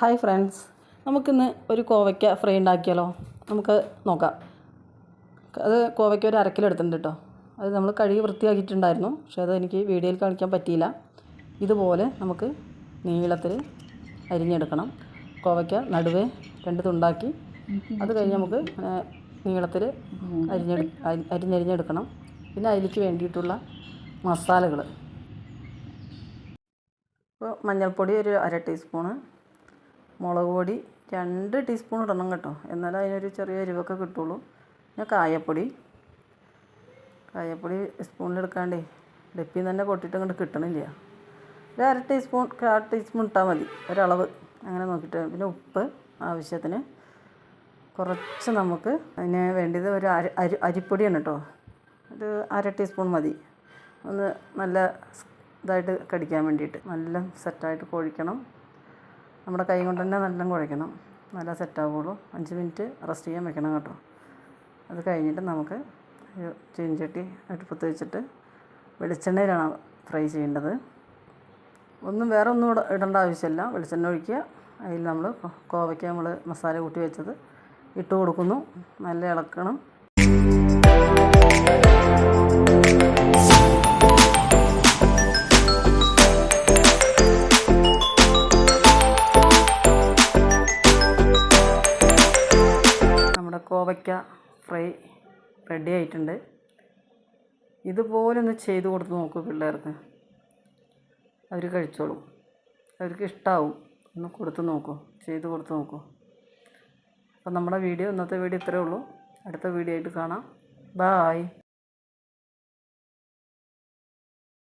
Hi friends, നമുക്കിന്ന് ഒരു കോവയ്ക്ക ഫ്രൈ ഉണ്ടാക്കിയാലോ? നമുക്ക് നോക്കാം. അത് കോവയ്ക്ക ഒരു അരക്കിലോ എടുത്തിട്ടുണ്ട് കേട്ടോ. അത് നമ്മൾ കഴുകി വൃത്തിയാക്കിയിട്ടുണ്ടായിരുന്നു, പക്ഷേ അത് എനിക്ക് വീഡിയോയിൽ കാണിക്കാൻ പറ്റിയില്ല. ഇതുപോലെ നമുക്ക് നീളത്തിൽ അരിഞ്ഞെടുക്കണം. കോവയ്ക്ക നടുവേ 2 തുണ്ടാക്കി അത് കഴിഞ്ഞ് നമുക്ക് നീളത്തിൽ അരിഞ്ഞെടുക്കണം. പിന്നെ അതിലേക്ക് വേണ്ടിയിട്ടുള്ള മസാലകൾ. ഇപ്പോൾ മഞ്ഞൾപ്പൊടി ഒരു 1/2 ടീസ്പൂണ്, മുളക് പൊടി 2 ടീസ്പൂൺ ഇടണം കേട്ടോ, എന്നാലേ അതിനൊരു ചെറിയ എരിവൊക്കെ കിട്ടുള്ളൂ. പിന്നെ കായപ്പൊടി സ്പൂണിലെടുക്കാണ്ടേ ഡപ്പിയിൽ തന്നെ കൊട്ടിയിട്ട് അങ്ങോട്ട് കിട്ടണില്ല. ഒരു 1/2 ടീസ്പൂൺ 1/4 ടീസ്പൂൺ ഇട്ടാൽ മതി, ഒരളവ് അങ്ങനെ നോക്കിയിട്ട്. പിന്നെ ഉപ്പ് ആവശ്യത്തിന്. കുറച്ച് നമുക്ക് അതിന് വേണ്ടത് ഒരു അരിപ്പൊടിയാണ് കേട്ടോ, ഒരു 1/2 ടീസ്പൂൺ മതി. ഒന്ന് നല്ല ഇതായിട്ട് കടിക്കാൻ വേണ്ടിയിട്ട് നല്ല സെറ്റായിട്ട് കുഴയ്ക്കണം. നമ്മുടെ കൈ കൊണ്ട് തന്നെ നല്ല കുഴയ്ക്കണം, നല്ല സെറ്റാവുള്ളൂ. 5 മിനിറ്റ് റെസ്റ്റ് ചെയ്യാൻ വെക്കണം കേട്ടോ. അത് കഴിഞ്ഞിട്ട് നമുക്ക് ചീനച്ചട്ടി അടുപ്പത്ത് വെച്ചിട്ട് വെളിച്ചെണ്ണയിലാണ് ഫ്രൈ ചെയ്യേണ്ടത്. വേറെ ഒന്നും ഇടേണ്ട ആവശ്യമില്ല. വെളിച്ചെണ്ണ ഒഴിക്കുക, അതിൽ നമ്മൾ കോവയ്ക്ക് നമ്മൾ മസാല കൂട്ടി വെച്ചത് ഇട്ട് കൊടുക്കുന്നു. നല്ല ഇളക്കണം. കോവയ്ക്ക ഫ്രൈ റെഡി ആയിട്ടുണ്ട്. ഇതുപോലെ ഒന്ന് ചെയ്ത് കൊടുത്ത് നോക്കൂ പിള്ളേർക്ക്, അവർ കഴിച്ചോളും, അവർക്ക് ഇഷ്ടമാവും. ഒന്ന് കൊടുത്ത് നോക്കൂ, ചെയ്ത് കൊടുത്ത് നോക്കൂ. അപ്പോൾ നമ്മുടെ ഇന്നത്തെ വീഡിയോ ഇത്രയേ ഉള്ളൂ. അടുത്ത വീഡിയോ ആയിട്ട് കാണാം. ബായ്.